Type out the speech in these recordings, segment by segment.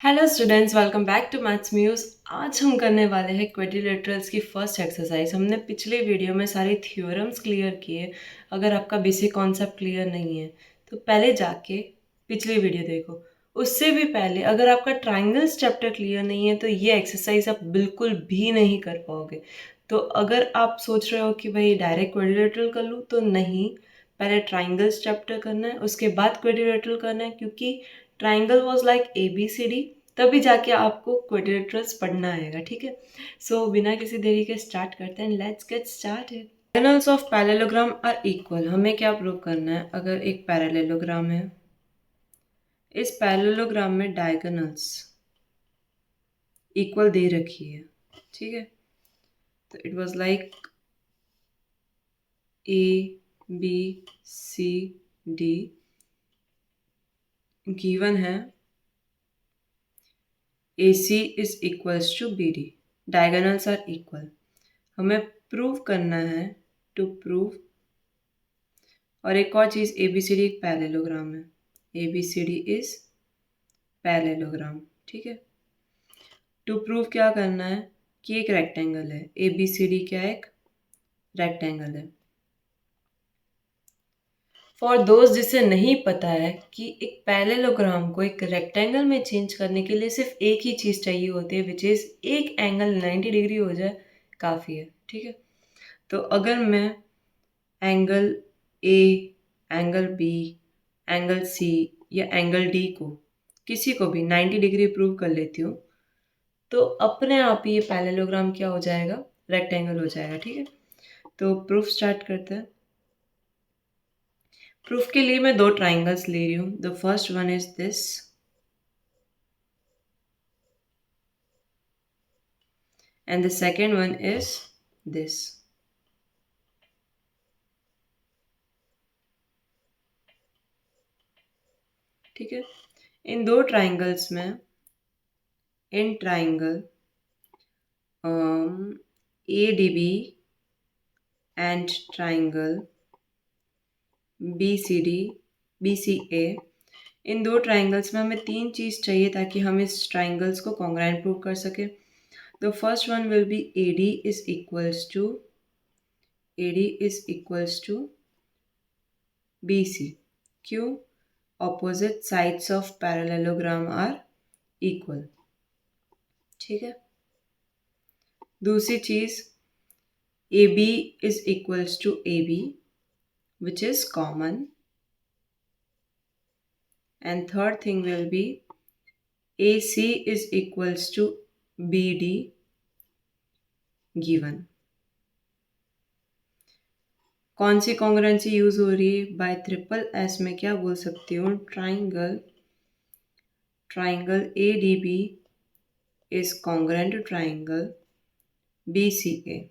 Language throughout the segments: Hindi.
Hello students, welcome back to Maths Muse. आज हम करने वाले हैं क्विड्रिलेटरल्स की फर्स्ट एक्सरसाइज। हमने पिछले वीडियो में सारी थ्योरम्स क्लियर किए। अगर आपका बेसिक कॉन्सेप्ट क्लियर नहीं है तो पहले जाके पिछली वीडियो देखो। उससे भी पहले अगर आपका ट्राइंगल्स चैप्टर क्लियर नहीं है तो ये एक्सरसाइज आप बिल्कुल भी नहीं कर पाओगे। तो अगर आप सोच रहे हो कि भाई डायरेक्ट क्विड्रिलेटरल कर लूँ, तो नहीं, पहले ट्राइंगल्स चैप्टर करना है, उसके बाद क्विड्रिलेटरल करना है, क्योंकि ट्राइंगल वॉज लाइक ABCD, तभी जाके आपको क्वाड्रिलेटरल्स पढ़ना आएगा। ठीक है, सो बिना किसी देरी के स्टार्ट करते हैं। Let's get started. Diagonals of parallelogram are equal. हमें क्या प्रूव करना है? अगर एक पैरेललोग्राम है, इस पैरेललोग्राम में डायगोनल्स इक्वल दे रखी है। ठीक है, तो it was like ABCD given है, AC is equals to BD, diagonals are equal. हमें प्रूव करना है, टू प्रूव। और एक और चीज़, ABCD एक पैरेललोग्राम है। ABCD is parallelogram. ठीक है, टू प्रूव क्या करना है कि एक रेक्टेंगल है। ABCD क्या है? एक रेक्टेंगल है। फॉर दोस्त जिसे नहीं पता है कि एक पैरेललोग्राम को एक रेक्टेंगल में चेंज करने के लिए सिर्फ एक ही चीज़ चाहिए होती है, विच इज़ एक एंगल 90 डिग्री हो जाए काफ़ी है। ठीक है, तो अगर मैं angle A, angle B, angle C या एंगल डी को किसी को भी 90 डिग्री प्रूव कर लेती हूँ, तो अपने आप ही ये पैरेललोग्राम क्या हो जाएगा? रेक्टेंगल हो जाएगा। ठीक है, तो प्रूफ स्टार्ट करते हैं। प्रूफ के लिए मैं दो ट्राइंगल्स ले रही हूँ। The first one is this and the second one is this. ठीक है, इन दो ट्राइंगल्स में, in triangle ADB and triangle BCA, इन दो ट्राइंगल्स में हमें तीन चीज़ चाहिए ताकि हम इस ट्राइंगल्स को कॉन्ग्रुएंट प्रूव कर सके। The first one will be AD is equals to BC। क्यों? Opposite sides of parallelogram are equal. ठीक है, दूसरी चीज़, AB is equals to AB which is common, and third thing will be AC is equals to BD given। कौन सी कॉन्ग्रुएंसी यूज हो रही है? बाय ट्रिपल एस में क्या बोल सकती हूँ? Triangle ADB is congruent to triangle BCA,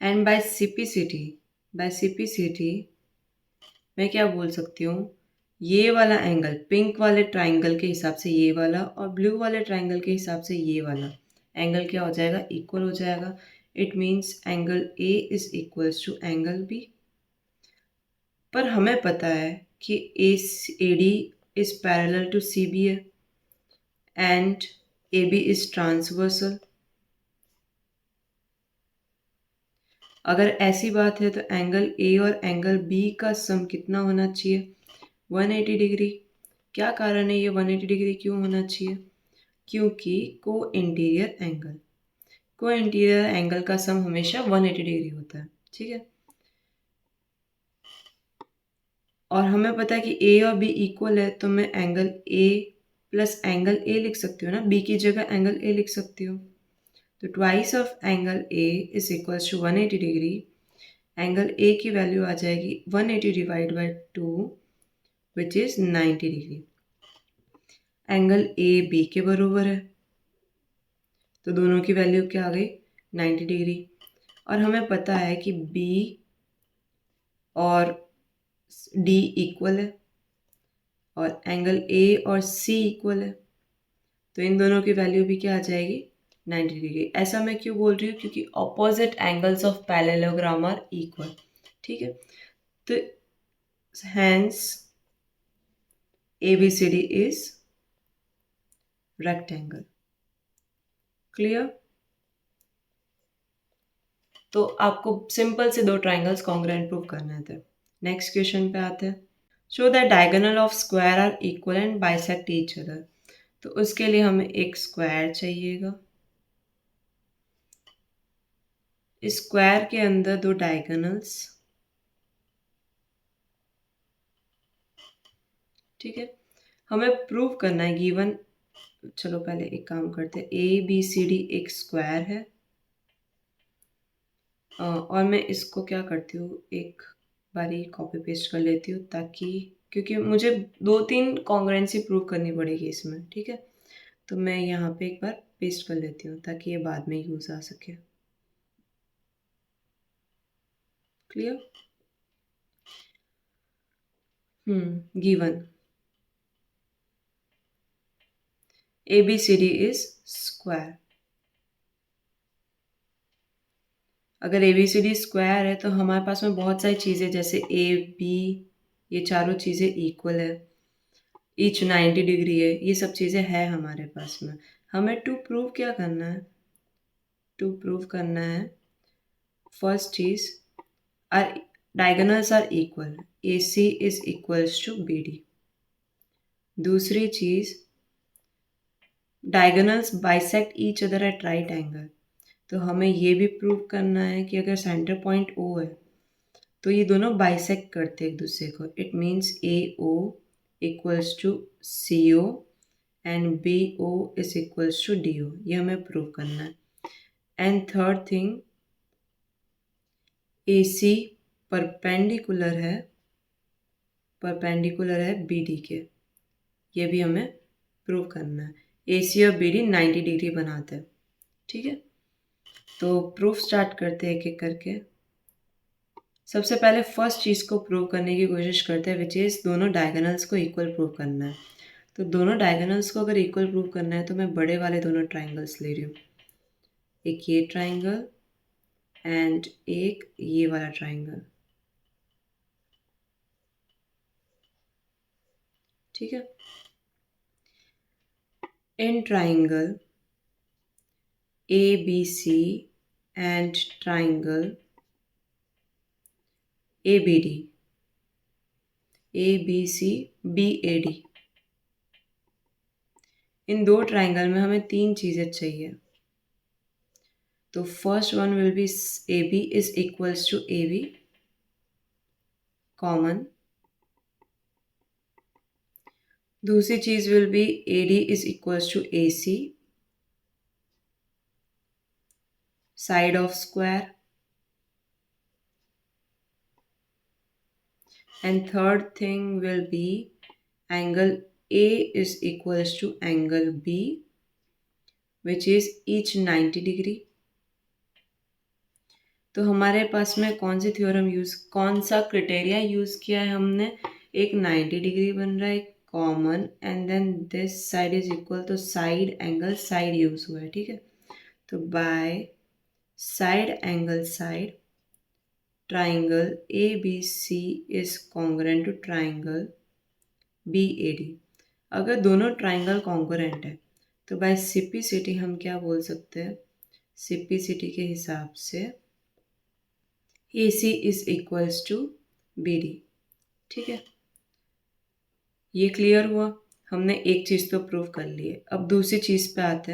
and by CPCT मैं क्या बोल सकती हूँ? ये वाला एंगल पिंक वाले ट्राइंगल के हिसाब से ये वाला, और ब्लू वाले ट्राइंगल के हिसाब से ये वाला एंगल क्या हो जाएगा? इक्वल हो जाएगा। It means angle A is equals to angle B। पर हमें पता है कि AD is parallel to CB है एंड AB इज ट्रांसवर्सल। अगर ऐसी बात है तो एंगल A और एंगल B का सम कितना होना चाहिए? 180 डिग्री। क्या कारण है ये 180 डिग्री क्यों होना चाहिए? क्योंकि को इंटीरियर एंगल का सम हमेशा 180 डिग्री होता है। ठीक है, और हमें पता है कि A और B इक्वल है, तो मैं angle A plus angle A लिख सकती हूँ ना, B की जगह एंगल A लिख सकती हूँ। तो twice of angle A is equals to 180 degree. Angle A की वैल्यू आ जाएगी 180 divide by 2 which is 90 degree. Angle A B के बराबर है, तो दोनों की वैल्यू क्या आ गई? 90 डिग्री। और हमें पता है कि B और D इक्वल है और एंगल A और C इक्वल है, तो इन दोनों की वैल्यू भी क्या आ जाएगी? 90 डिग्री। ऐसा मैं क्यों बोल रही हूँ? क्योंकि opposite angles of parallelogram are equal. ठीक है, तो hence ABCD is rectangle. Clear? तो आपको सिंपल से दो ट्राइंगल्स कॉन्ग्रुएंट प्रूव करने थे। नेक्स्ट क्वेश्चन पे आते हैं। Show that diagonal of square are equal and bisect each other. तो उसके लिए हमें एक स्क्वायर चाहिएगा। इस स्क्वायर के अंदर दो डायगोनल्स, ठीक है। हमें प्रूव करना है गिवन। चलो पहले एक काम करते हैं, ए बी सी डी एक स्क्वायर है। और मैं इसको क्या करती हूँ, एक बारी कॉपी पेस्ट कर लेती हूँ, ताकि क्योंकि मुझे 2-3 कॉन्ग्रुएंसी प्रूव करनी पड़ेगी इसमें, ठीक है। तो मैं यहाँ पे एक बार पेस्ट कर लेती हूँ ताकि ये बाद में यूज़ आ सके। Clear? Given A B C D is square. अगर A B C D square है तो हमारे पास में बहुत सारी चीज़ें, जैसे ए बी, ये चारों चीज़ें इक्वल है, ईच 90 डिग्री है, ये सब चीज़ें हैं हमारे पास में। हमें टू प्रूव क्या करना है, टू प्रूव करना है फर्स्ट चीज़, are diagonals are equal, A C is equals to B D. दूसरी चीज़, diagonals bisect each other at right angle. तो हमें ये भी प्रूव करना है कि अगर सेंटर पॉइंट ओ है तो ये दोनों बाइसेक्ट करते हैं एक दूसरे को। It means A O equals to C O and B O is equals to D O. ये हमें प्रूव करना है। And third thing, A C perpendicular है बी डी के। ये भी हमें प्रूव करना है। ए सी और बी डी 90 डिग्री बनाते हैं, ठीक है। तो प्रूफ स्टार्ट करते हैं एक एक करके। सबसे पहले फर्स्ट चीज़ को प्रूव करने की कोशिश करते हैं, विच इज़ दोनों डायगोनल्स को इक्वल प्रूव करना है। तो दोनों डायगोनल्स को अगर इक्वल प्रूव करना है तो मैं बड़े वाले दोनों ट्राइंगल्स ले रही हूँ, एक ये ट्राइंगल एंड एक ये वाला ट्राइंगल, ठीक है। In triangle A B C and triangle A B D, A B C B A D, इन दो ट्राइंगल में हमें तीन चीज़ें चाहिए। तो first one will be A B is equals to A B common. दूसरी चीज़ will be A D is equals to A C side of square. And third thing will be angle A is equals to angle B, which is each 90 degree. तो हमारे पास में कौन सी थ्योरम कौन सा क्राइटेरिया यूज़ किया है हमने, एक 90 डिग्री बन रहा है common, and then this side is equal, तो साइड एंगल साइड यूज़ हुआ है, ठीक है। तो by side angle side, triangle ABC is congruent to triangle BAD। अगर दोनों ट्राइंगल कॉन्ग्रुएंट है तो बाय सिपिसिटी हम क्या बोल सकते हैं, सिपिसिटी के हिसाब से AC is equals to BD, ठीक है। ये क्लियर हुआ, हमने एक चीज़ तो प्रूव कर ली है। अब दूसरी चीज़ पे आते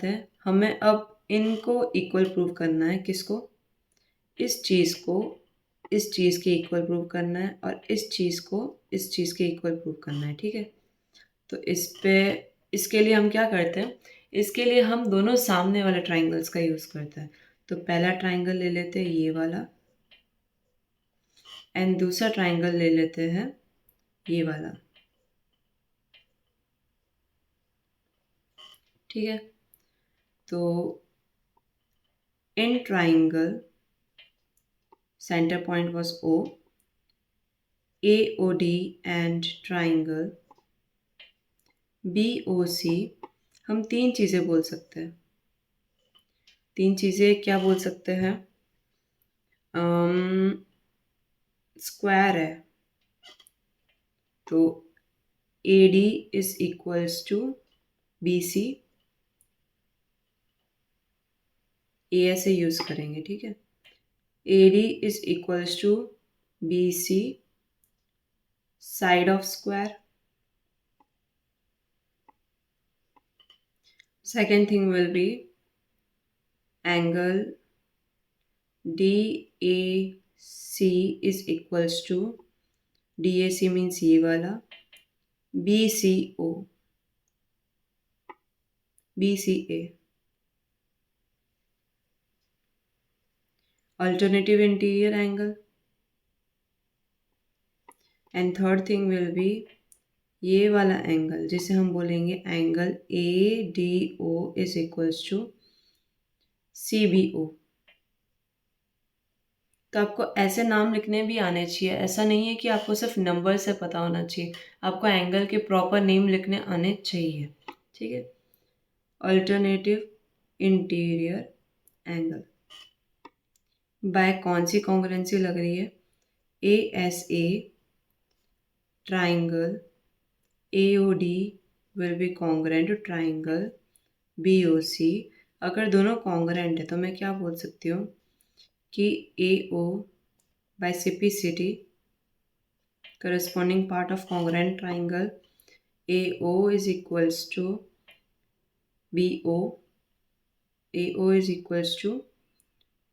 हैं। हमें अब इनको इक्वल प्रूव करना है। किसको? इस चीज़ को इस चीज़ के इक्वल प्रूव करना है और इस चीज़ को इस चीज़ के इक्वल प्रूव करना है, ठीक है। तो इसके लिए हम क्या करते हैं, इसके लिए हम दोनों सामने वाले ट्राइंगल्स का यूज़ करते हैं। तो पहला ट्राइंगल ले लेते हैं ये वाला, एंड दूसरा ट्राइंगल ले लेते हैं ये वाला, ठीक है। तो in triangle center point was O, AOD and triangle BOC। हम तीन चीज़ें बोल सकते हैं। तीन चीज़ें क्या बोल सकते हैं? स्क्वायर है तो AD is equals to BC, ए ऐसे यूज करेंगे, ठीक है। AD is equals to BC side of square. Second thing will be angle DAC is equals to, DAC means ये वाला, BCO, BCA. Alternative interior angle. And third thing will be ये वाला एंगल जिसे हम बोलेंगे angle ADO is equals to CBO. तो आपको ऐसे नाम लिखने भी आने चाहिए, ऐसा नहीं है कि आपको सिर्फ नंबर से पता होना चाहिए, आपको एंगल के प्रॉपर नेम लिखने आने चाहिए, ठीक है। अल्टरनेटिव इंटीरियर एंगल बाय कौन सी कॉन्ग्रुएंसी लग रही है? ASA triangle AOD will be congruent to triangle BOC। अगर दोनों कॉन्ग्रुएंट है तो मैं क्या बोल सकती हूँ कि AO by CPCT corresponding part of congruent triangle AO is equals to BO, AO is equals to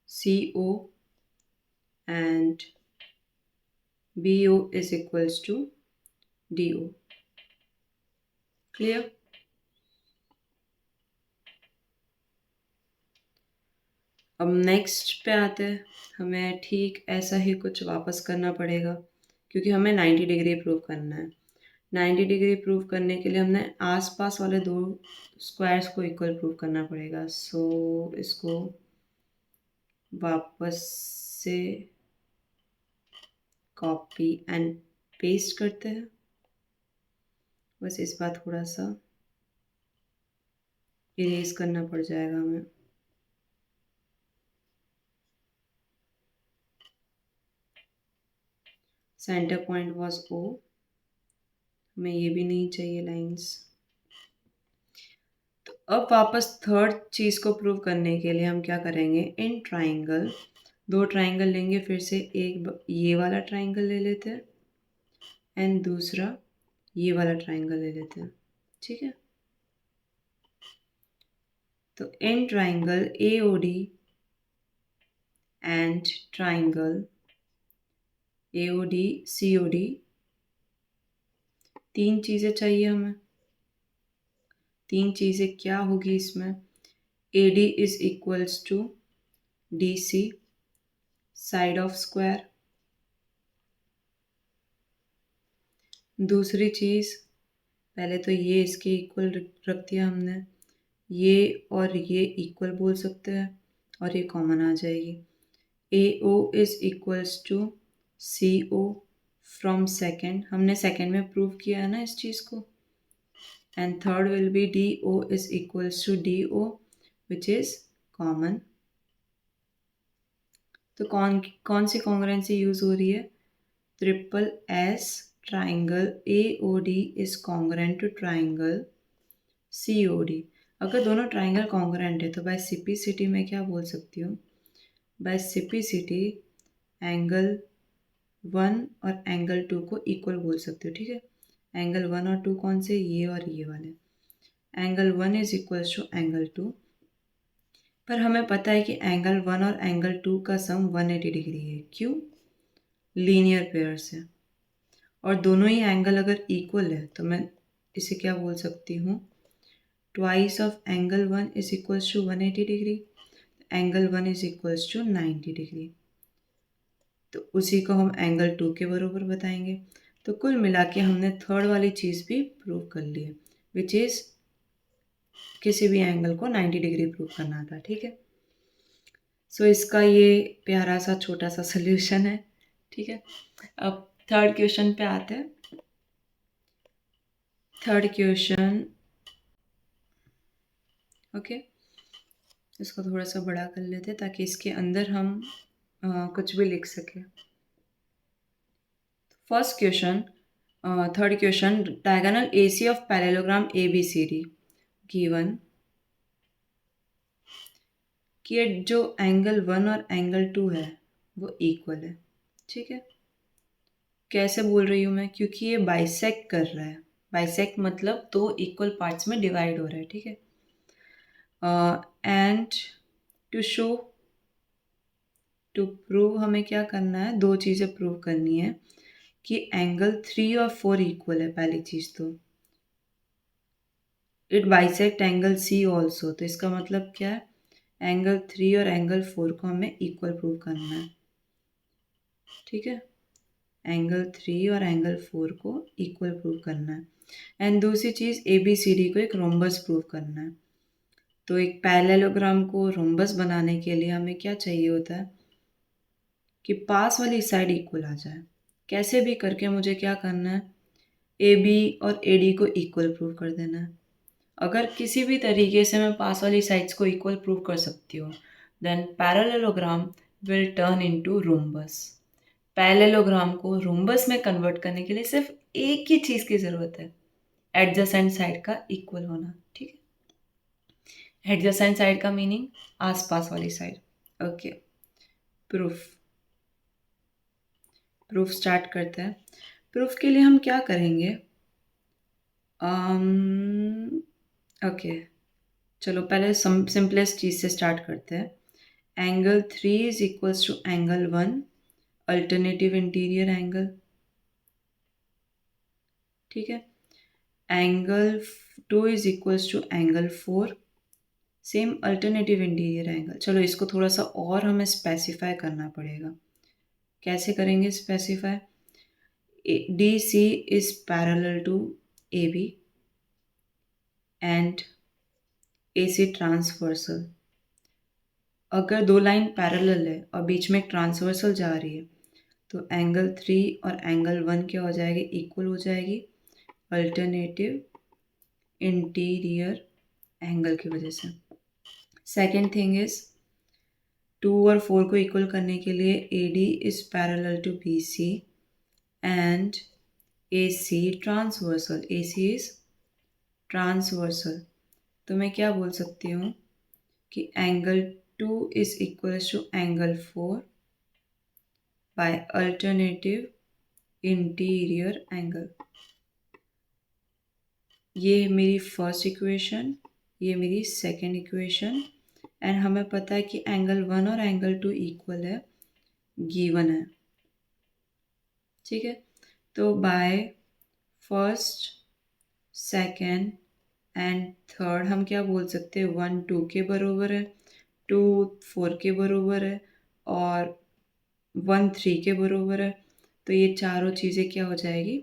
CO and BO is equals to DO. Clear? अब नेक्स्ट पे आते हैं, हमें ठीक ऐसा ही कुछ वापस करना पड़ेगा क्योंकि हमें 90 डिग्री प्रूव करना है। 90 डिग्री प्रूव करने के लिए हमने आसपास वाले दो स्क्वायर्स को इक्वल प्रूव करना पड़ेगा। सो इसको वापस से कॉपी एंड पेस्ट करते हैं। बस इस बार थोड़ा सा इरेज करना पड़ जाएगा हमें। सेंटर पॉइंट वाज O, हमें ये भी नहीं चाहिए लाइंस। तो अब वापस थर्ड चीज़ को प्रूव करने के लिए हम क्या करेंगे, इन ट्राइंगल दो ट्राइंगल लेंगे, फिर से एक ये वाला ट्राइंगल ले लेते हैं एंड दूसरा ये वाला ट्राइंगल ले लेते हैं, ठीक है। तो in triangle AOD and triangle AOD COD तीन चीज़ें चाहिए हमें। तीन चीज़ें क्या होगी इसमें? AD is equals to DC side of square. दूसरी चीज़, पहले तो ये इसके इक्वल रख दिया हमने, ये और ये इक्वल बोल सकते हैं और ये कॉमन आ जाएगी। AO is equals to CO from second, हमने सेकेंड में प्रूव किया है ना इस चीज़ को। And third will be DO is equals to DO which is common. तो कौन सी कॉन्ग्रुएंसी यूज़ हो रही है? Triple S triangle AOD is congruent to triangle COD। अगर दोनों ट्राइंगल कॉन्ग्रुएंट है तो बाय CPCT में क्या बोल सकती हूँ? बाय CPCT एंगल 1 और एंगल 2 को इक्वल बोल सकते हो, ठीक है। एंगल 1 और 2 कौन से? ये और ये वाले। Angle 1 is equals to angle 2, पर हमें पता है कि एंगल 1 और एंगल 2 का सम 180 डिग्री है। क्यों? लीनियर पेयर से। और दोनों ही एंगल अगर इक्वल है तो मैं इसे क्या बोल सकती हूँ? Twice of angle 1 is equals to 180 degree, angle 1 is equals to 90 degree. तो उसी को हम एंगल 2 के बराबर बताएंगे। तो कुल मिला के हमने थर्ड वाली चीज़ भी प्रूव कर ली है, विच इज़ किसी भी एंगल को 90 डिग्री प्रूव करना था, ठीक है। सो इसका ये प्यारा सा छोटा सा सोल्यूशन है, ठीक है। अब थर्ड क्वेश्चन पे आते हैं। थर्ड क्वेश्चन, ओके, इसको थोड़ा सा बड़ा कर लेते हैं ताकि इसके अंदर हम कुछ भी लिख सकें। First question, third question, diagonal AC of parallelogram ABCD given कि ये जो एंगल 1 और एंगल 2 है वो इक्वल है। ठीक है, कैसे बोल रही हूँ मैं, क्योंकि ये बाइसेक्ट कर रहा है। बाइसेक्ट मतलब दो इक्वल पार्ट्स में डिवाइड हो रहा है। ठीक है, and to show, to prove हमें क्या करना है, दो चीज़ें प्रूव करनी है कि एंगल 3 और 4 इक्वल है। पहली चीज़ तो it bisect angle C also, तो इसका मतलब क्या है, एंगल 3 और एंगल 4 को हमें इक्वल प्रूव करना है। ठीक है, एंगल 3 और एंगल 4 को इक्वल प्रूव करना है। एंड दूसरी चीज़ ABCD को एक रोम्बस प्रूव करना है। तो एक पैरेललोग्राम को रोम्बस बनाने के लिए हमें क्या चाहिए होता है कि पास वाली साइड इक्वल आ जाए। कैसे भी करके मुझे क्या करना है, AB और AD को इक्वल प्रूव कर देना है। अगर किसी भी तरीके से मैं पास वाली साइड्स को इक्वल प्रूव कर सकती हूँ, then parallelogram will turn into rhombus. Parallelogram को रोम्बस में कन्वर्ट करने के लिए सिर्फ एक ही चीज़ की ज़रूरत है, एडजेसेंट साइड का इक्वल होना। ठीक है, एडजेसेंट साइड का मीनिंग आसपास वाली side. Okay, proof proof start करते हैं। प्रूफ के लिए हम क्या करेंगे, ओके चलो पहले सिंपलेस्ट चीज़ से स्टार्ट करते हैं। Angle 3 is equals to angle 1 alternative interior angle. ठीक है, angle 2 is equals to angle 4 same alternative interior angle. चलो इसको थोड़ा सा और हमें स्पेसिफाई करना पड़ेगा। कैसे करेंगे specify, DC is parallel to AB and AC transversal. अगर दो लाइन पैरेलल है और बीच में एक ट्रांसवर्सल जा रही है तो एंगल 3 और एंगल 1 क्या हो जाएगी, इक्वल हो जाएगी अल्टरनेटिव इंटीरियर एंगल की वजह से। सेकेंड थिंग इज 2 और 4 को इक्वल करने के लिए AD is parallel to BC and AC transversal. AC is transversal, तो मैं क्या बोल सकती हूँ कि angle 2 is equal to angle 4 by alternative interior angle. ये मेरी फर्स्ट इक्वेशन, ये मेरी सेकेंड इक्वेशन, एंड हमें पता है कि एंगल 1 और एंगल 2 इक्वल है, गिवन है। ठीक है, तो by first second and third हम क्या बोल सकते हैं, 1 2 के बराबर है, 2 4 के बराबर है और 1 3 के बराबर है। तो ये चारों चीज़ें क्या हो जाएगी,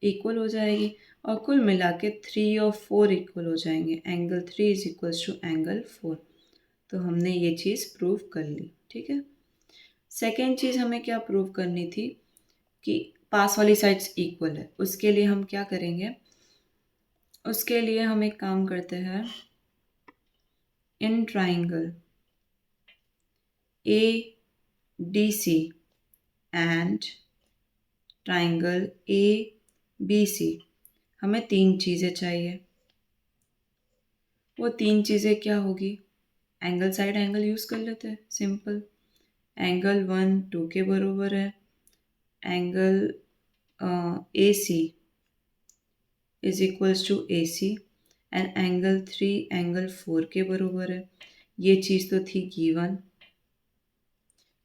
इक्वल हो जाएगी और कुल मिला के 3 और 4 इक्वल हो जाएंगे। Angle 3 is equals to angle 4। तो हमने ये चीज़ प्रूव कर ली। ठीक है, सेकेंड चीज़ हमें क्या प्रूव करनी थी कि पास वाली साइड्स इक्वल है। उसके लिए हम क्या करेंगे, उसके लिए हम एक काम करते हैं, in triangle ADC and triangle ABC हमें तीन चीज़ें चाहिए। वो तीन चीज़ें क्या होगी, एंगल साइड एंगल यूज़ कर लेते हैं, सिंपल। एंगल 1 2 के बराबर है, angle AC is equals to AC and angle 3 angle 4 के बराबर है। ये चीज़ तो थी गिवन,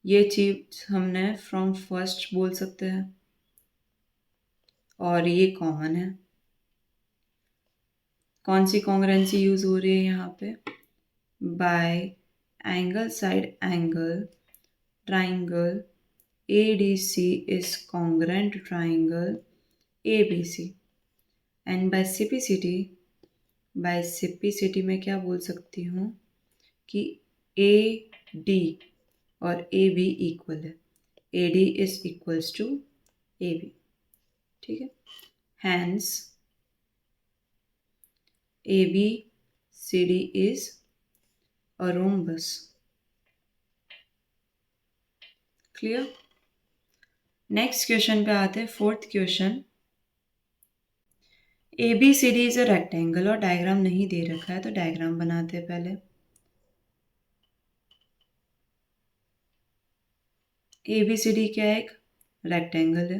ये चीज़ हमने फ्रॉम फर्स्ट बोल सकते हैं और ये कॉमन है। कौन सी कॉन्ग्रुएंसी यूज़ हो रही है यहाँ पे, bye angle side angle triangle ADC is congruent to triangle ABC and by CPCT में क्या बोल सकती हूँ कि AD और AB इक्वल है, AD is equals to AB। ठीक है, hence ABCD is a rhombus। Clear, next question पे आते हैं, fourth question. A B C D is a rectangle और डायग्राम नहीं दे रखा है तो डायग्राम बनाते हैं पहले। ए बी सी डी क्या है? एक रेक्टेंगल है।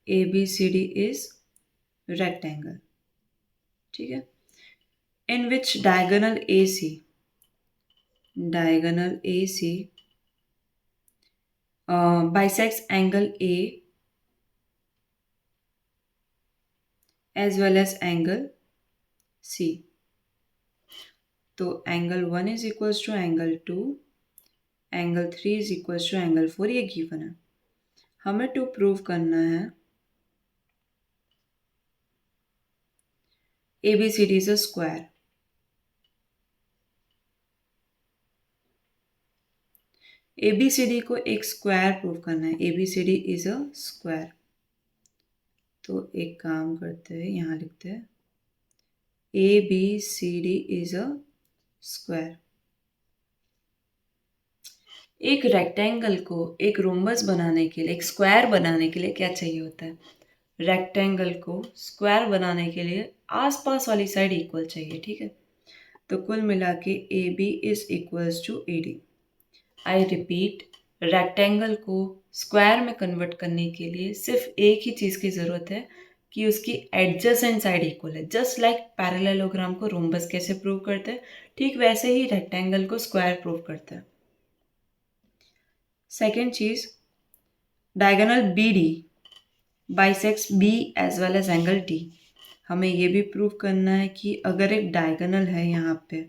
A B C D is rectangle, ठीक है। In which diagonal A C bisects angle A as well as angle C. तो angle 1 is equals to angle 2, angle 3 is equals to angle 4, ये गिवन है। हमें टू प्रूव करना है A B C D is a square. A B C D को एक स्क्वायर प्रूव करना है। A B C D is a square. तो एक काम करते हैं, यहाँ लिखते हैं A B C D is a square. एक रेक्टेंगल को एक रोम्बस बनाने के लिए, एक स्क्वायर बनाने के लिए क्या चाहिए होता है? रेक्टेंगल को स्क्वायर बनाने के लिए आसपास वाली साइड इक्वल चाहिए, ठीक है। तो कुल मिला के A B is equals to A D. I repeat, rectangle को स्क्वायर में कन्वर्ट करने के लिए सिर्फ एक ही चीज़ की ज़रूरत है कि उसकी एडजेसेंट साइड इक्वल है। जस्ट लाइक पैरेललोग्राम को रोम्बस कैसे प्रूव करते हैं, ठीक वैसे ही रेक्टेंगल को स्क्वायर प्रूव करते हैं। सेकेंड चीज़, diagonal B D bisects B as well as angle D. हमें ये भी प्रूव करना है कि अगर एक डायगोनल है यहाँ पे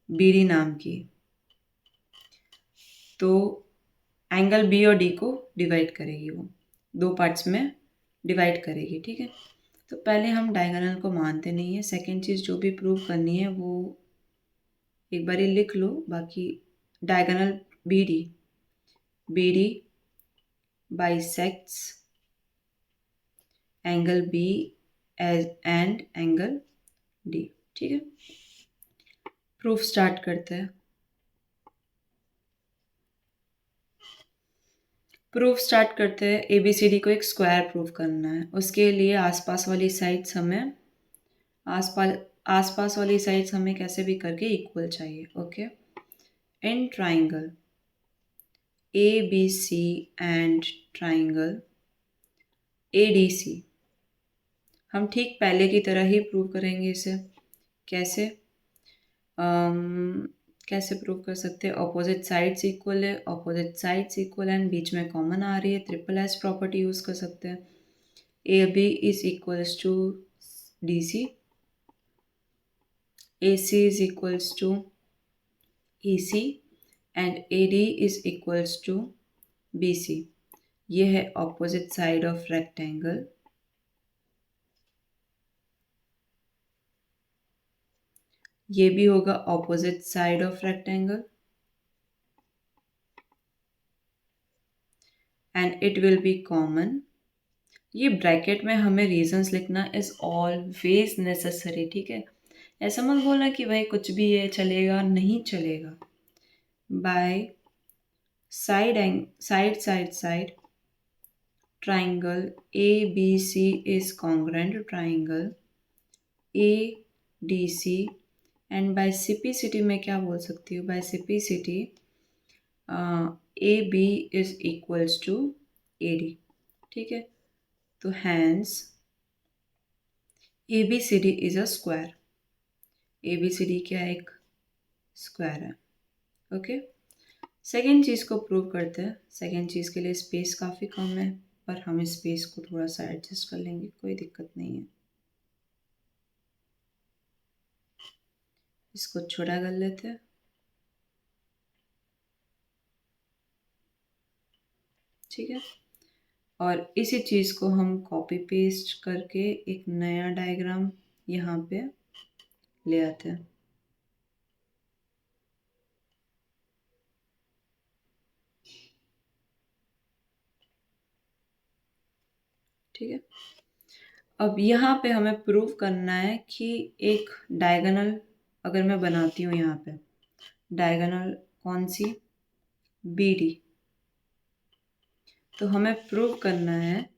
बी डी नाम की, तो एंगल बी और डी को डिवाइड करेगी, वो दो पार्ट्स में डिवाइड करेगी, ठीक है। तो पहले हम डायगोनल को मानते नहीं है। सेकेंड चीज़ जो भी प्रूव करनी है वो एक बार लिख लो। बाकी diagonal B D bisects angle B and angle D, ठीक है। प्रूफ स्टार्ट करते हैं। प्रूफ स्टार्ट करते हैं। ए बी सी डी को एक स्क्वायर प्रूफ करना है। उसके लिए आसपास वाली साइड्स हमें आसपास वाली साइड्स हमें कैसे भी करके इक्वल चाहिए, okay. In triangle A B C and triangle A D C, हम ठीक पहले की तरह ही प्रूव करेंगे इसे। कैसे कैसे प्रूव कर सकते हैं? ऑपोजिट साइड्स इक्वल है, ऑपोजिट साइड्स इक्वल एंड बीच में कॉमन आ रही है, ट्रिपल एस प्रॉपर्टी यूज़ कर सकते हैं। A B is equals to D C, A C is equals to E C and A D is equals to B C. ये है ऑपोजिट साइड ऑफ रेक्टेंगल। ये भी होगा opposite side of rectangle and it will be common. ये ब्रैकेट में हमें रीजंस लिखना इज ऑलवेज नेसेसरी, ठीक है। ऐसा मत बोलना कि भाई कुछ भी है चलेगा, नहीं चलेगा। By side triangle ABC is congruent to triangle ADC and by CPCT में क्या बोल सकती हूँ? By CPCT AB is equals to AD, ठीक है। तो hence ABCD is a square. ABCD क्या है? एक स्क्वायर है, ओके। सेकेंड चीज़ को प्रूव करते हैं। सेकेंड चीज़ के लिए स्पेस काफ़ी कम है, पर हम इस स्पेस को थोड़ा सा एडजस्ट कर लेंगे, कोई दिक्कत नहीं है। इसको छोटा कर लेते हैं, ठीक है। और इसी चीज़ को हम कॉपी पेस्ट करके एक नया डायग्राम यहाँ पे ले आते हैं, ठीक है। अब यहाँ पे हमें प्रूव करना है कि एक डायगोनल अगर मैं बनाती हूँ यहाँ पे, डायगोनल कौन सी? बी डी, तो हमें प्रूव करना है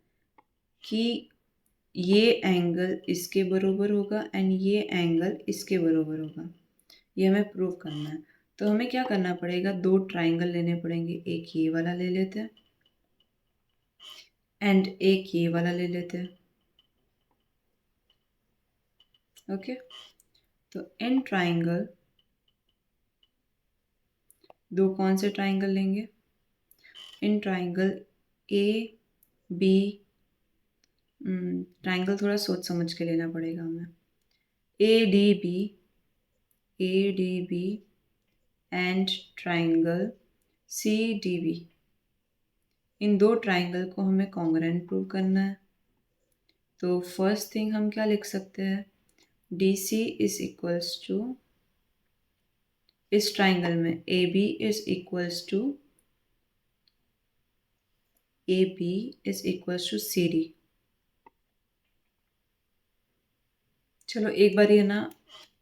कि ये एंगल इसके बराबर होगा एंड ये एंगल इसके बराबर होगा। ये हमें प्रूव करना है। तो हमें क्या करना पड़ेगा, दो ट्राइंगल लेने पड़ेंगे। एक ये वाला ले लेते हैं एंड एक ये वाला ले लेते हैं। ओके, तो इन ट्राइंगल दो कौन से ट्राइंगल लेंगे, in triangle A B, triangle थोड़ा सोच समझ के लेना पड़ेगा हमें। A D B and triangle C D B, इन दो ट्राइंगल को हमें कॉन्ग्रुएंट प्रूव करना है। तो फर्स्ट थिंग हम क्या लिख सकते हैं, D C is equals to, इस ट्राइंगल में A B is equals to C D. चलो एक बार ये ना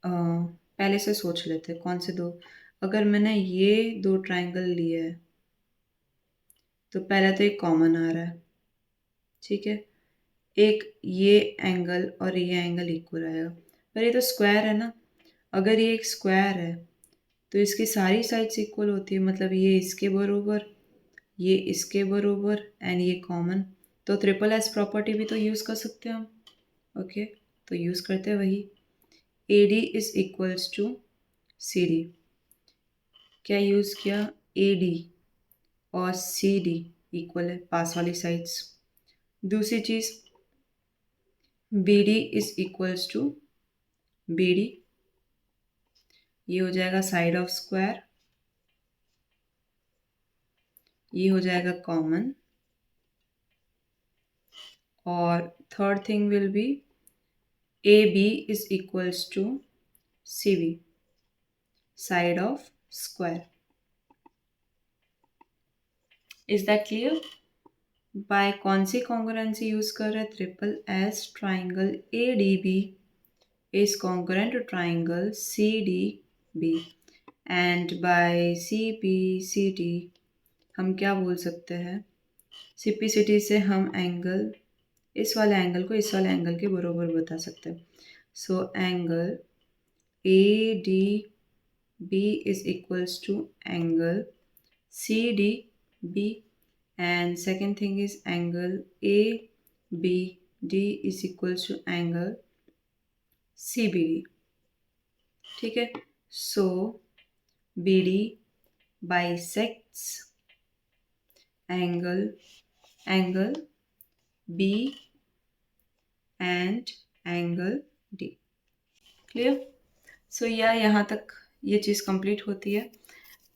पहले से सोच लेते हैं कौन से दो। अगर मैंने ये दो ट्राइंगल लिए है तो पहले तो एक कॉमन आ रहा है, ठीक है। एक ये एंगल और ये एंगल इक्वल आएगा, पर ये तो स्क्वायर है ना। अगर ये एक स्क्वायर है तो इसकी सारी साइड्स इक्वल होती है, मतलब ये इसके बरोबर, ये इसके बरोबर एंड ये कॉमन। तो ट्रिपल एस प्रॉपर्टी भी तो यूज़ कर सकते हैं हम। ओके, तो यूज़ करते हैं वही, A D is equals to C D. क्या यूज़ किया, ए डी और सी डी इक्वल है, पास वाली साइड्स। दूसरी चीज़, B D is equals to B D, ये हो जाएगा साइड ऑफ स्क्वायर, ये हो जाएगा कॉमन। और third thing will be A B is equals to C B, side of square. Is that clear? By कौन सी कॉन्ग्रुएंसी यूज कर रहे हैं, triple S triangle A D B is congruent to triangle C D B, and by C P C T हम क्या बोल सकते हैं, सी पी सी टी से हम एंगल, इस वाले एंगल को इस वाले एंगल के बराबर बता सकते हैं। So angle A D B is equals to angle C D B, and second thing is angle ABD is equals to angle CBD, ठीक है। so BD bisects angle B and angle D, clear. So यहाँ तक ये चीज़ कंप्लीट होती है।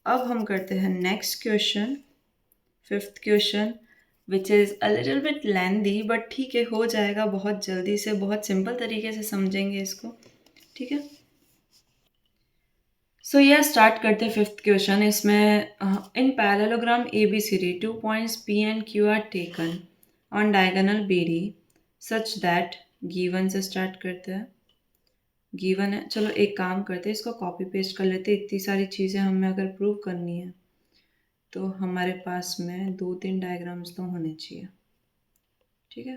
अब हम करते हैं next question, fifth question, which is a little bit lengthy, but ठीक है, हो जाएगा बहुत जल्दी से, बहुत सिंपल तरीके से समझेंगे इसको, ठीक है। सो यह स्टार्ट करते हैं फिफ्थ क्वेश्चन। इसमें in parallelogram A B C D 2 points P and Q are taken on diagonal B D such that, given से स्टार्ट करते हैं। गिवन है, चलो एक काम करते हैं, इसको कॉपी पेस्ट कर लेते हैं। इतनी सारी चीज़ें हमें अगर प्रूव करनी है तो हमारे पास में 2-3 डायग्राम्स तो होने चाहिए, ठीक है।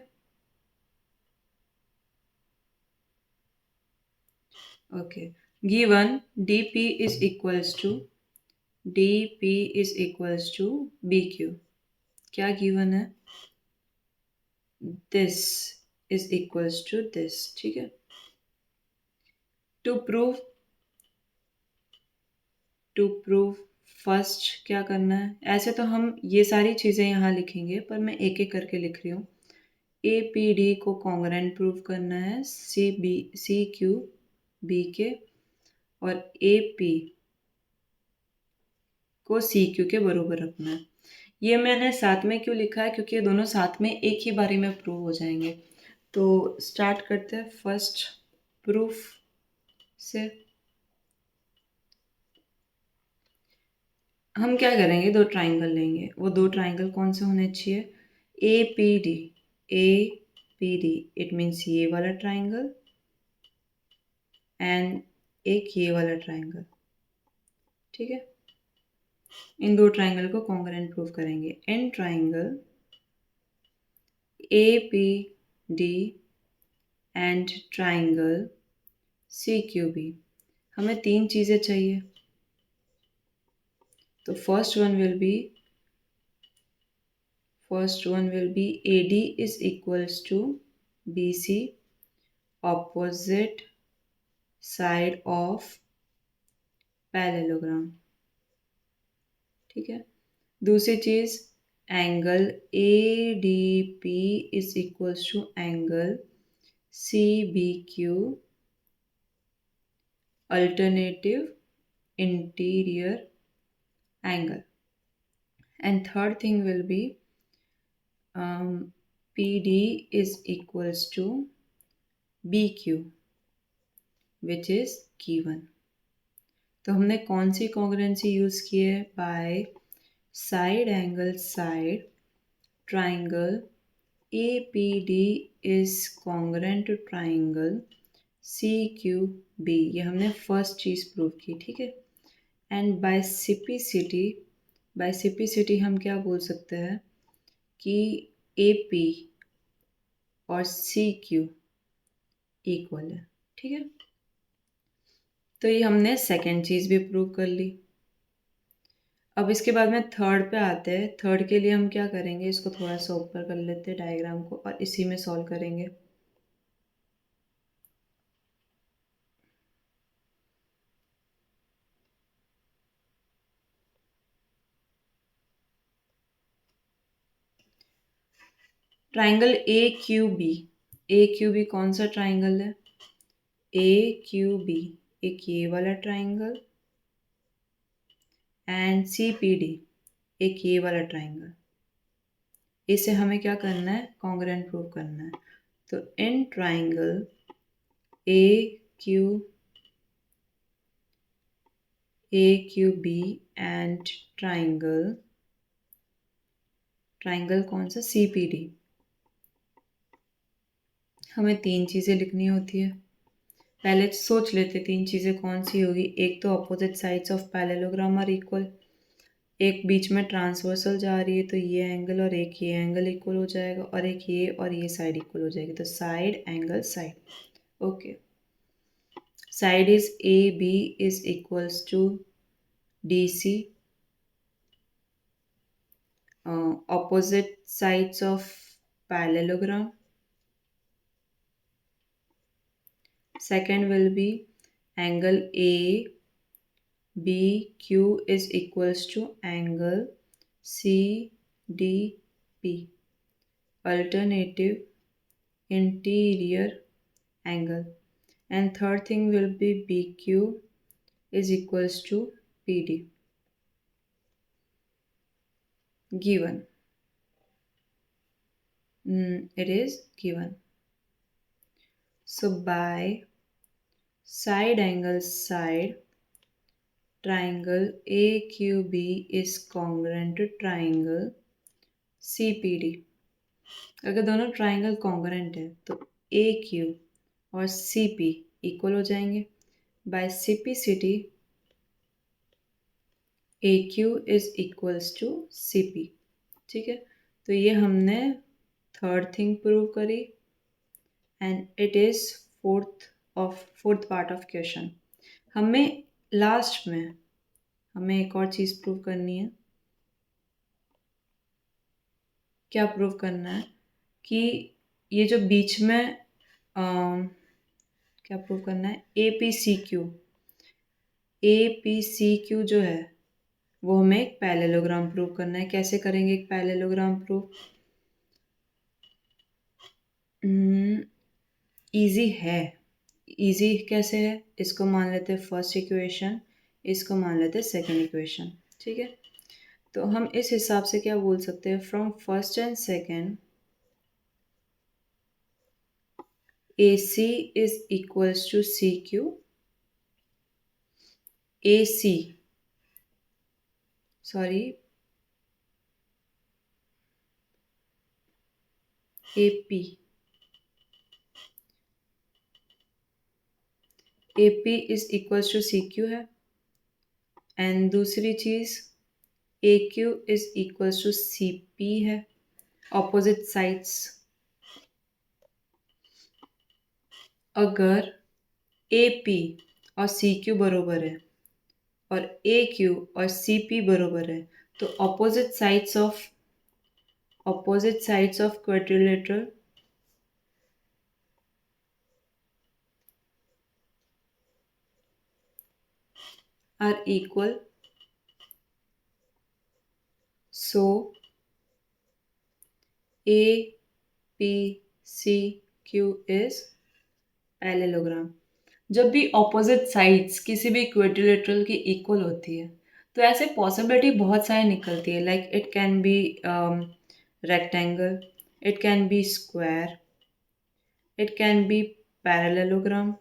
Okay, given dp is equals to bq, क्या गिवन है, this is equals to this, ठीक है। टू प्रूव फर्स्ट क्या करना है, ऐसे तो हम ये सारी चीज़ें यहाँ लिखेंगे, पर मैं एक एक करके लिख रही हूँ। ए पी डी को कॉन्ग्रुएंट प्रूव करना है सी क्यू बी के, और ए पी को सी क्यू के बराबर रखना है। ये मैंने साथ में क्यों लिखा है, क्योंकि ये दोनों साथ में एक ही बारी में प्रूव हो जाएंगे। तो स्टार्ट करते हैं फर्स्ट प्रूफ से। हम क्या करेंगे, दो ट्राइंगल लेंगे। वो दो ट्राइंगल कौन से होने चाहिए, ए पी डी, इट मीन्स ये वाला ट्राइंगल एंड एक ये वाला ट्राइंगल, ठीक है। इन दो ट्राइंगल को कॉन्ग्रुएंट प्रूव करेंगे। In triangle A P D and triangle C Q B. हमें तीन चीज़ें चाहिए। तो first one will be AD is equals to BC, opposite side of parallelogram। ठीक है। दूसरी चीज़ angle ADP is equals to angle CBQ, alternative interior angle। And third thing will be PD is equals to BQ, which is given। तो हमने कौन सी कॉन्ग्रुएंसी यूज़ की है? By side angle side triangle APD is congruent to triangle CQB। ये हमने फर्स्ट चीज़ प्रूव की, ठीक है। एंड बाय सिपिसिटी हम क्या बोल सकते हैं कि AP और CQ इक्वल है, ठीक है। तो ये हमने सेकेंड चीज़ भी प्रूव कर ली। अब इसके बाद में थर्ड पे आते हैं। थर्ड के लिए हम क्या करेंगे, इसको थोड़ा सा ऊपर कर लेते हैं डायग्राम को और इसी में सॉल्व करेंगे। ट्राइंगल ए क्यू बी कौन सा ट्राइंगल है? AQB एक ये वाला ट्राइंगल एंड CPD एक ये वाला ट्राइंगल। इसे हमें क्या करना है? कॉन्ग्रुएंट प्रूव करना है। तो in triangle AQB and triangle कौन सा? CPD। हमें तीन चीज़ें लिखनी होती है। पहले सोच लेते तीन चीज़ें कौन सी होगी। एक तो opposite sides of parallelogram are equal, एक बीच में ट्रांसवर्सल जा रही है तो ये एंगल और एक ये एंगल इक्वल हो जाएगा, और एक ये और ये साइड इक्वल हो जाएगी। तो side angle side. Okay, side is AB is equals to DC, opposite sides of parallelogram। Second will be angle ABQ is equals to angle CDP, alternative interior angle। And third thing will be BQ is equals to PD, given। It is given। So by side angle side triangle AQB is congruent to triangle CPD। अगर दोनों ट्राइंगल कॉन्ग्रुएंट है तो AQ और CP इक्वल हो जाएंगे। By CPCT AQ is equals to CP, ठीक है। तो ये हमने थर्ड थिंग प्रूव करी and it is fourth part of question. हमें लास्ट में हमें एक और चीज़ प्रूव करनी है। क्या प्रूव करना है कि ये जो बीच में क्या प्रूव करना है? APCQ जो है वो हमें एक पैरेललोग्राम प्रूव करना है। कैसे करेंगे एक पैरेललोग्राम प्रूव? इजी है। इजी कैसे है? इसको मान लेते हैं फर्स्ट इक्वेशन, इसको मान लेते हैं सेकंड इक्वेशन, ठीक है। तो हम इस हिसाब से क्या बोल सकते हैं? From first and second AC is equals to CQ, AC AP is equals to CQ है। एंड दूसरी चीज़ AQ is equals to CP है, ऑपोजिट साइड्स अगर ए पी और सी क्यू बरोबर है और ए क्यू और सी पी बरोबर है तो opposite sides of quadrilateral are equal, so A P C Q is parallelogram. जब भी ऑपोजिट साइड्स किसी भी क्वेड्रिलेटरल की इक्वल होती है तो ऐसे पॉसिबिलिटी बहुत सारी निकलती है, like it can be rectangle, it can be square, it can be parallelogram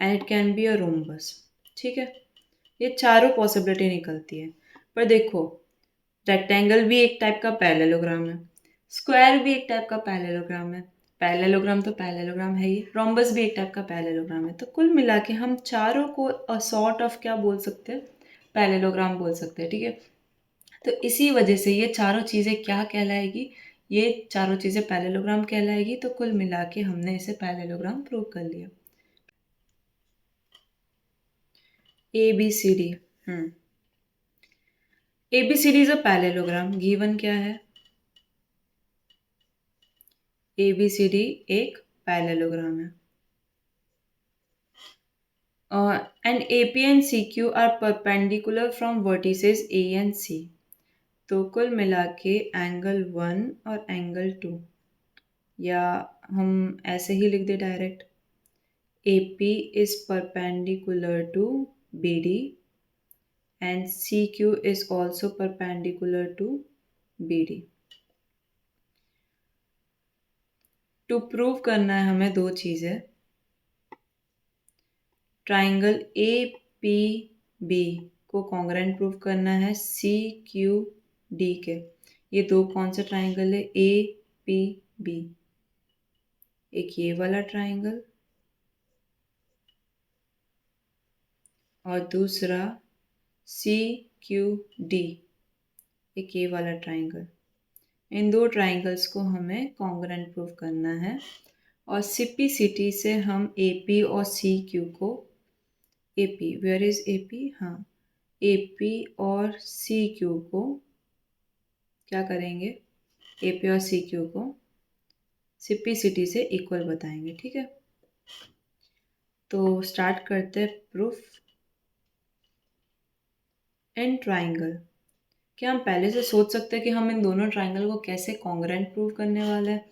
and it can be a rhombus. ठीक है, ये चारों पॉसिबिलिटी निकलती है. पर देखो, रेक्टेंगल भी एक टाइप का पैरेललोग्राम है, स्क्वायर भी एक टाइप का पैरेललोग्राम है, पैरेललोग्राम तो पैरेललोग्राम है ही, रोम्बस भी एक टाइप का पैरेललोग्राम है. तो कुल मिला के हम चारों को अ सॉर्ट ऑफ क्या बोल सकते हैं, पैरेललोग्राम बोल सकते हैं. ठीक है, तो इसी वजह से ये चारों चीज़ें क्या कहलाएगी, ये चारों चीज़ें पैरेललोग्राम कहलाएगी. तो कुल मिला के हमने इसे पैरेललोग्राम प्रूव कर लिया. A B C D. A B C D is a parallelogram. Given क्या है, ए बी सी डी एक पैरेललोग्राम है. And A P and C Q are perpendicular from vertices A and C. तो कुल मिला के एंगल 1 और एंगल 2, या हम ऐसे ही लिख दे direct, A P is perpendicular to B D and C Q is also perpendicular to B D. To prove करना है हमें दो चीज़ें. ट्राइंगल ए पी बी को कॉन्ग्रेंट प्रूव करना है सी क्यू डी के. ये दो कौन से ट्राइंगल है, ए पी बी. एक ये वाला ट्राइंगल और दूसरा सी क्यू डी, एक ये वाला ट्राइंगल. इन दो ट्राइंगल्स को हमें कॉन्ग्रेंट प्रूव करना है. और सिपिसिटी से हम ए पी और सी क्यू को, A P, where is A P, हाँ, ए पी और सी क्यू को क्या करेंगे, ए पी और सी क्यू को सिपिसिटी से इक्वल बताएंगे. ठीक है, तो स्टार्ट करते हैं प्रूफ. इन ट्राइंगल, क्या हम पहले से सोच सकते हैं कि हम इन दोनों ट्राइंगल को कैसे कॉन्ग्रेंट प्रूव करने वाले हैं.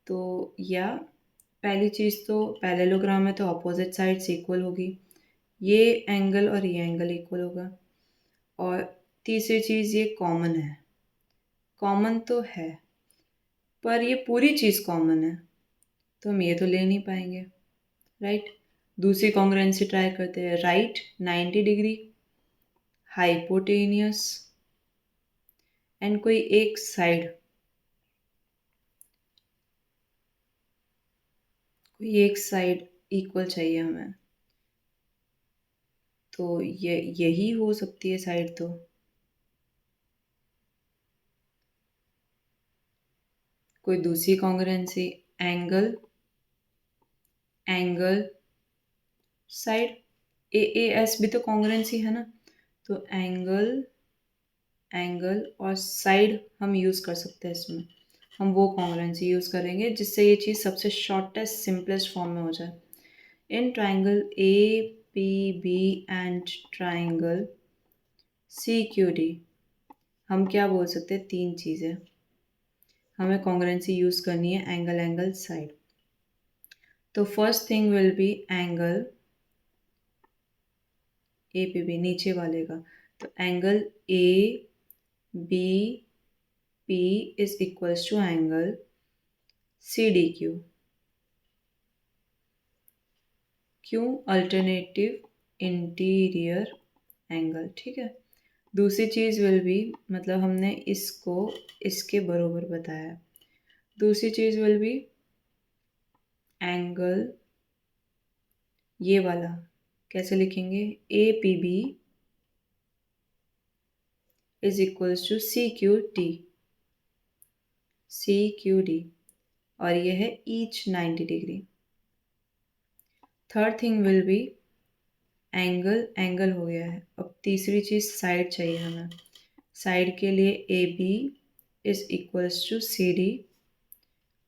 तो या पहली चीज़ तो पैरेललोग्राम है तो अपोजिट साइड्स इक्वल होगी, ये एंगल और ये एंगल इक्वल होगा. और तीसरी चीज़, ये कॉमन है. कॉमन तो है पर ये पूरी चीज़ कॉमन है तो हम ये तो ले नहीं पाएंगे, राइट. दूसरी कॉन्ग्रुएंसी ट्राई करते हैं. राइट 90 डिग्री, हाइपोटेनियस एंड कोई एक साइड, कोई एक साइड इक्वल चाहिए हमें. तो ये यही हो सकती है साइड. तो कोई दूसरी congruency, angle angle side, A A S भी तो कॉन्ग्रुएंसी है ना. तो एंगल एंगल और साइड हम यूज़ कर सकते हैं इसमें. हम वो कॉन्ग्रुएंसी यूज़ करेंगे जिससे ये चीज़ सबसे शॉर्टेस्ट सिंपलेस्ट फॉर्म में हो जाए. In triangle A P B and triangle C Q D हम क्या बोल सकते हैं, तीन चीज़ें. हमें कॉन्ग्रुएंसी यूज़ करनी है एंगल एंगल साइड. तो first thing will be angle A P B, नीचे वाले का. तो angle A B P is equals to angle C D Q. क्यों, अल्टरनेटिव इंटीरियर एंगल. ठीक है, दूसरी चीज़ विल बी, मतलब हमने इसको इसके बरोबर बताया. दूसरी चीज़ विल बी एंगल, ये वाला कैसे लिखेंगे, A P B is equals to C Q D, C Q D. और ये है each 90 degree. Third thing will be angle, angle हो गया है। अब तीसरी चीज़ साइड चाहिए हमें। साइड के लिए A B is equals to C D,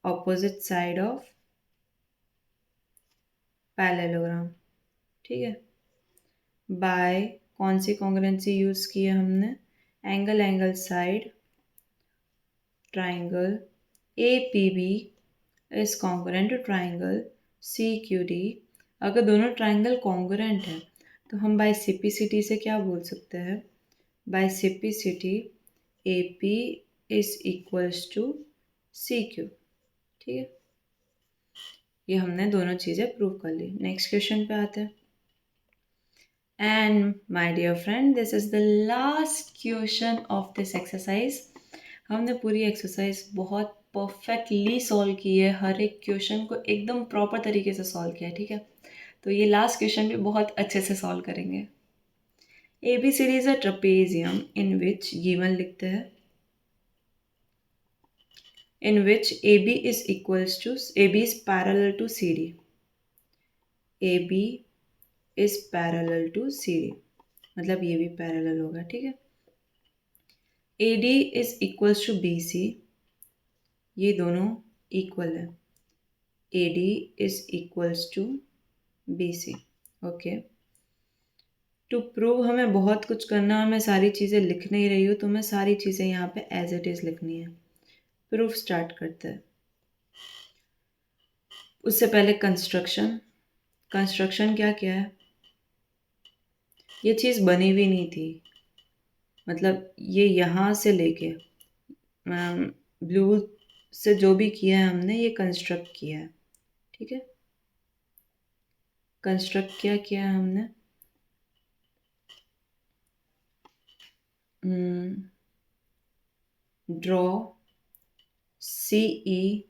opposite side of parallelogram, ठीक है। बाय कौन सी कॉन्ग्रुएंसी यूज़ की है हमने? Angle angle side triangle A P B is congruent to triangle C Q D. अगर दोनों ट्राइंगल कॉन्ग्रुएंट है तो हम बाय सिपिसिटी से क्या बोल सकते हैं? By CPCT A P is equals to C Q, ठीक है। ये हमने दोनों चीज़ें प्रूव कर ली। नेक्स्ट क्वेश्चन पे आते हैं। And my dear friend, this is the last question of this exercise. हमने पूरी एक्सरसाइज बहुत परफेक्टली सॉल्व की है, हर एक क्वेश्चन को एकदम प्रॉपर तरीके से सॉल्व किया है, ठीक है। तो ये लास्ट क्वेश्चन भी बहुत अच्छे से सॉल्व करेंगे। A B C D is a trapezium in which given लिखते हैं, in which AB is equals to AB is parallel to CD. AB is parallel to CD, मतलब ये भी पैरेलल होगा, ठीक है। AD is equals to BC, ये दोनों इक्वल है। AD is equals to BC, okay. To prove हमें बहुत कुछ करना, मैं सारी चीज़ें लिख नहीं रही हूँ, तो मैं सारी चीज़ें यहाँ पे एज इट इज़ लिखनी है। प्रूफ स्टार्ट करते हैं। उससे पहले कंस्ट्रक्शन। कंस्ट्रक्शन क्या क्या है? ये चीज़ बनी भी नहीं थी, मतलब ये यहाँ से लेके ब्लू से जो भी किया है हमने, ये कंस्ट्रक्ट किया है, ठीक है। कंस्ट्रक्ट क्या किया है हमने? Draw C E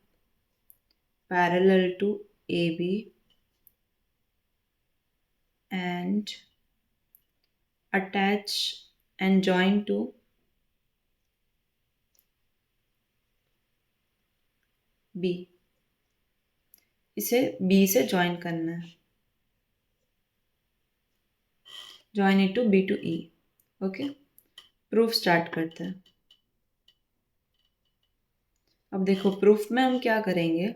parallel to A B and attach and join to B. इसे बी से जॉइन करना है, join it to B to E, okay. Proof start करते हैं। अब देखो, प्रूफ में हम क्या करेंगे,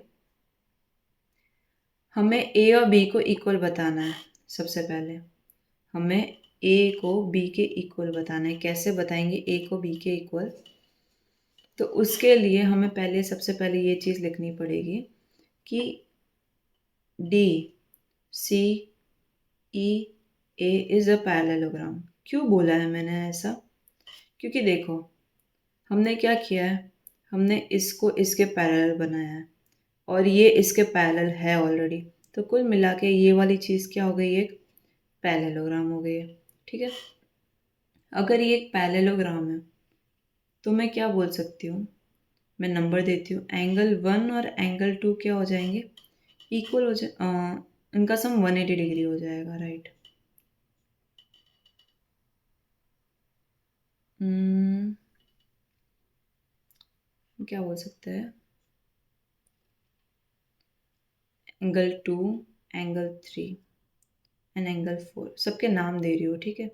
हमें ए और बी को इक्वल बताना है। सबसे पहले हमें ए को बी के इक्वल बताना है। कैसे बताएंगे ए को बी के इक्वल? तो उसके लिए हमें पहले सबसे पहले ये चीज़ लिखनी पड़ेगी कि D C E A is a parallelogram. क्यों बोला है मैंने ऐसा? क्योंकि देखो, हमने क्या किया है, हमने इसको इसके पैरेलल बनाया है और ये इसके पैरेलल है ऑलरेडी, तो कुल मिला के ये वाली चीज़ क्या हो गई? एक पैरेललोग्राम हो गई है, ठीक है। अगर ये एक पैरेललोग्राम है तो मैं क्या बोल सकती हूँ? मैं नंबर देती हूँ। एंगल 1 और एंगल 2 क्या हो जाएंगे? इक्वल हो जाए, इनका सम 180 डिग्री हो जाएगा, राइट। क्या बोल सकते हैं? एंगल 2, एंगल 3 एंड एंगल 4, सबके नाम दे रही हूँ, ठीक है।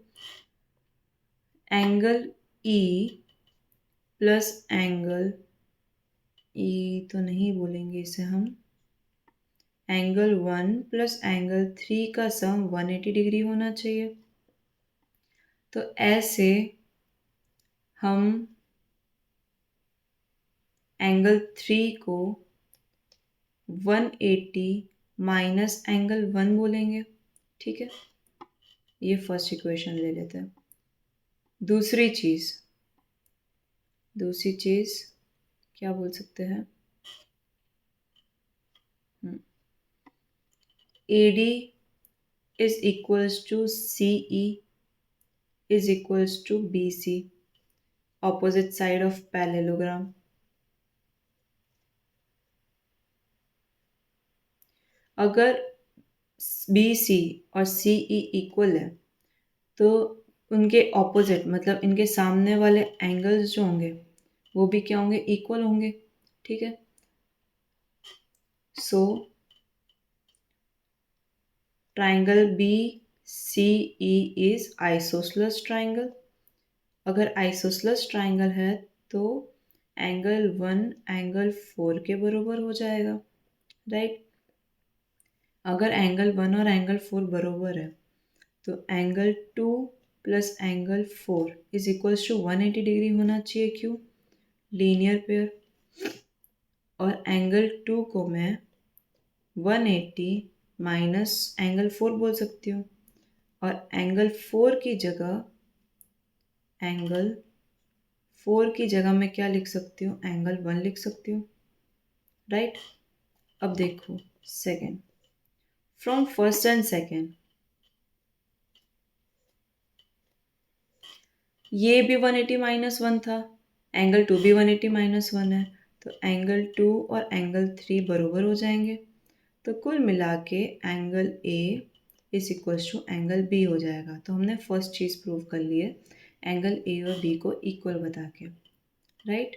Angle E plus angle E तो नहीं बोलेंगे इसे हम। एंगल 1 प्लस एंगल 3 का सम 180 डिग्री होना चाहिए। तो ऐसे हम एंगल 3 को 180 माइनस एंगल 1 बोलेंगे, ठीक है। ये फर्स्ट इक्वेशन ले लेते हैं। दूसरी चीज़ क्या बोल सकते हैं? A D is equals to C E is equals to B C, opposite side of parallelogram. अगर बी सी और सी ई इक्वल है तो उनके ऑपोजिट, मतलब इनके सामने वाले एंगल्स जो होंगे वो भी क्या होंगे? इक्वल होंगे, ठीक है। So triangle B C E is isosceles triangle. अगर आइसोसलस ट्राइंगल है तो एंगल 1 एंगल 4 के बराबर हो जाएगा, राइट। अगर एंगल 1 और एंगल 4 बराबर है तो angle 2 plus angle 4 is equals to 180 degree होना चाहिए, क्यों? Linear pair. और एंगल 2 को मैं 180 माइनस एंगल 4 बोल सकती हूँ, और एंगल 4 की जगह मैं क्या लिख सकती हूँ? एंगल 1 लिख सकती हूँ, राइट। अब देखो second, from first and second ये भी 180 माइनस 1 था, एंगल 2 भी 180 माइनस 1 है, तो एंगल 2 और एंगल 3 बराबर हो जाएंगे। तो कुल मिला के angle A is equals to angle B हो जाएगा। तो हमने फर्स्ट चीज़ प्रूव कर ली है, एंगल ए और बी को इक्वल बता के, राइट।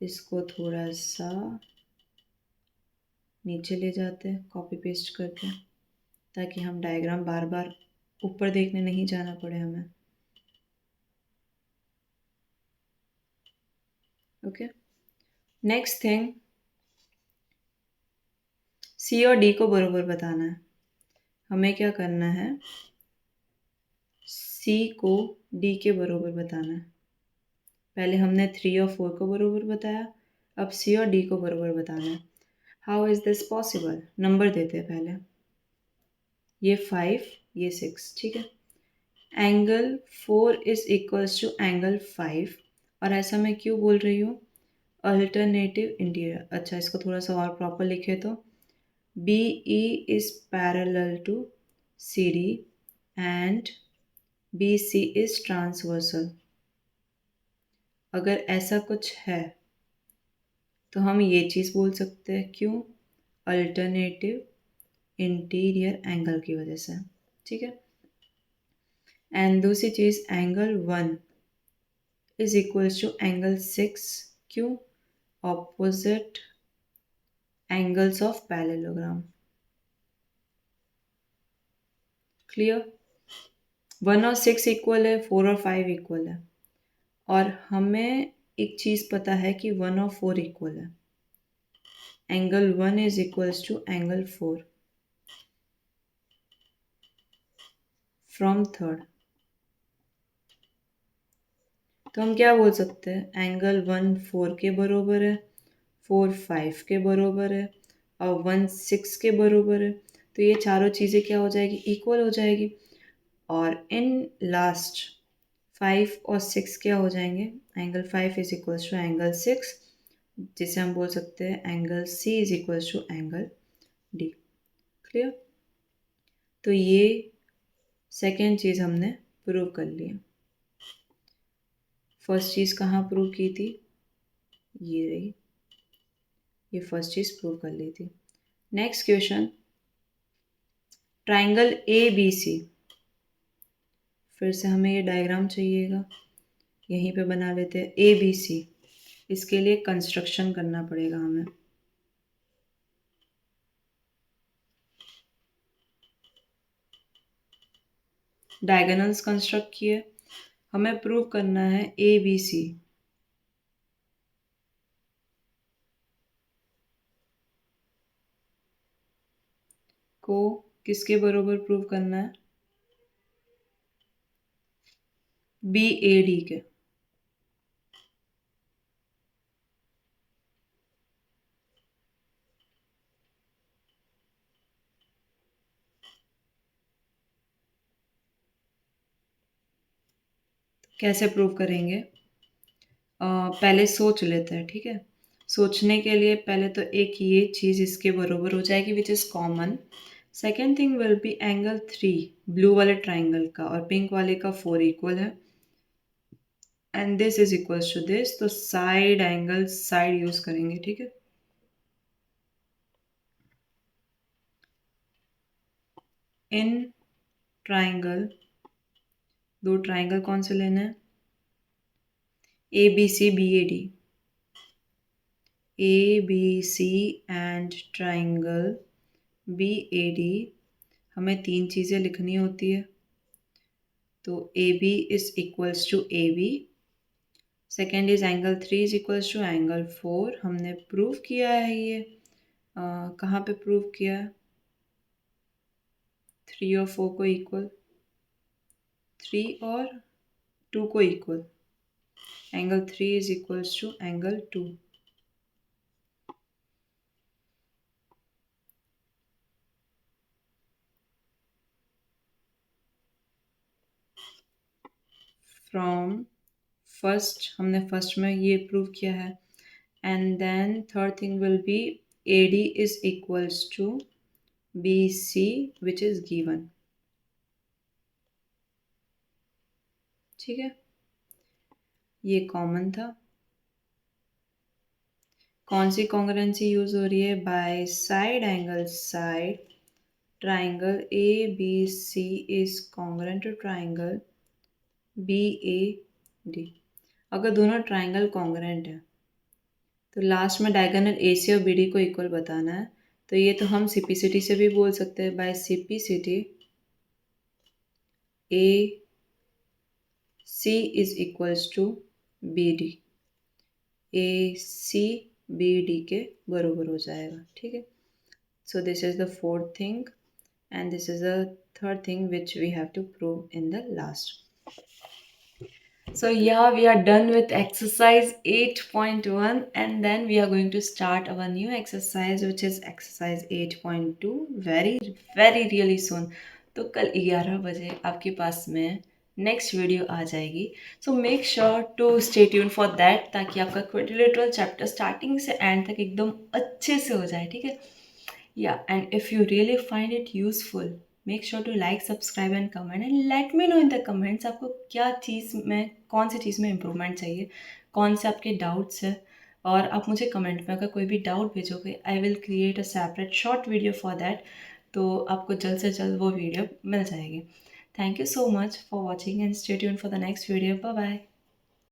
इसको थोड़ा सा नीचे ले जाते हैं कॉपी पेस्ट करके, ताकि हम डायग्राम बार बार ऊपर देखने नहीं जाना पड़े हमें। ओके, नेक्स्ट थिंग, सी और डी को बरोबर बताना है। हमें क्या करना है? सी को डी के बरोबर बताना है। पहले हमने 3 और 4 को बरोबर बताया, अब सी और डी को बरोबर बताना है। How is this possible? Number देते हैं पहले, ये 5 ये 6, ठीक है। Angle 4 is equals to angle 5, और ऐसा मैं क्यों बोल रही हूँ? Alternative interior. अच्छा, इसको थोड़ा सा और प्रॉपर लिखे तो BE is parallel to CD and BC is transversal। अगर ऐसा कुछ है तो हम ये चीज़ बोल सकते हैं, क्यों? अल्टरनेटिव इंटीरियर एंगल की वजह से, ठीक है। एंड दूसरी चीज़, angle 1 is equals to angle 6, क्यों? Opposite angles of parallelogram. Clear? 1 और 6 इक्वल है, 4 और 5 इक्वल है, और हमें एक चीज़ पता है कि 1 और 4 इक्वल है। Angle 1 is equals to angle 4 from third. तो हम क्या बोल सकते हैं? एंगल 1 4 के बराबर है, 4 5 के बराबर है, और 1 6 के बराबर है। तो ये चारों चीज़ें क्या हो जाएगी? इक्वल हो जाएगी। और इन लास्ट 5 और 6 क्या हो जाएंगे? Angle 5 is equals to angle 6, जिसे हम बोल सकते हैं angle C is equals to angle D. Clear? तो ये सेकेंड चीज़ हमने प्रूव कर ली। फर्स्ट चीज़ कहाँ प्रूव की थी? ये रही, ये फर्स्ट चीज़ प्रूव कर ली थी। Next question, triangle A B C. फिर से हमें ये डायग्राम चाहिएगा, यहीं पे बना लेते हैं ए बी सी। इसके लिए कंस्ट्रक्शन करना पड़ेगा हमें। डायगोनल्स कंस्ट्रक्ट किए, हमें प्रूव करना है ए बी सी को किसके बरोबर प्रूव करना है? बी ए डी के। कैसे प्रूव करेंगे? पहले सोच लेते हैं, ठीक है। सोचने के लिए पहले तो एक ये चीज़ इसके बरोबर हो जाएगी which is common. Second thing will be angle 3 blue वाले ट्राइंगल का और पिंक वाले का 4 इक्वल है, and this is equals to this. तो साइड एंगल साइड यूज करेंगे, ठीक है। इन ट्राइंगल, दो ट्राइंगल कौन से लेना है? A B C B A D, A B C and triangle B A D. हमें 3 चीज़ें लिखनी होती है। तो A B is equals to A B, second is angle 3 is equals to angle 4। हमने प्रूव किया है ये, कहाँ पे प्रूव किया है? 3 और 4 को इक्वल, 3 और 2 को equal, angle 3 is equals to angle 2। From first, हमने फर्स्ट में ये प्रूव किया है, and then third thing will be A D is equals to B C which is given. ठीक है, ये कॉमन था। कौन सी कॉन्ग्रुएंसी यूज हो रही है? By side angle side, triangle A B C is congruent to triangle B A D. अगर दोनों ट्राइंगल कॉन्ग्रुएंट है तो लास्ट में डायगोनल ए सी और बी डी को इक्वल बताना है। तो ये तो हम सिपिसिटी से भी बोल सकते हैं, by CPCT A C is equals to B D, A C B D के बराबर हो जाएगा। ठीक है, so this is the fourth thing and this is the third thing which we have to prove in the last. So yeah, we are done with exercise 8.1 and then we are going to start our new exercise which is exercise 8.2 very very really soon. तो कल 11 बजे आपके पास में नेक्स्ट वीडियो आ जाएगी। So make sure to stay tune for that, ताकि आपका क्वाड्रिलेटरल चैप्टर स्टार्टिंग से एंड तक एकदम अच्छे से हो जाए। ठीक है, yeah, and if you really find it useful, make sure to like, subscribe and comment and let me know in the comments आपको क्या चीज़ में, कौन सी चीज़ में इम्प्रूवमेंट चाहिए, कौन से आपके डाउट्स है। और आप मुझे कमेंट में अगर कोई भी डाउट भेजोगे, I will create a separate short video for that. तो आपको जल्द से जल्द वो वीडियो मिल जाएगी। Thank you so much for watching and stay tuned for the next video. Bye bye.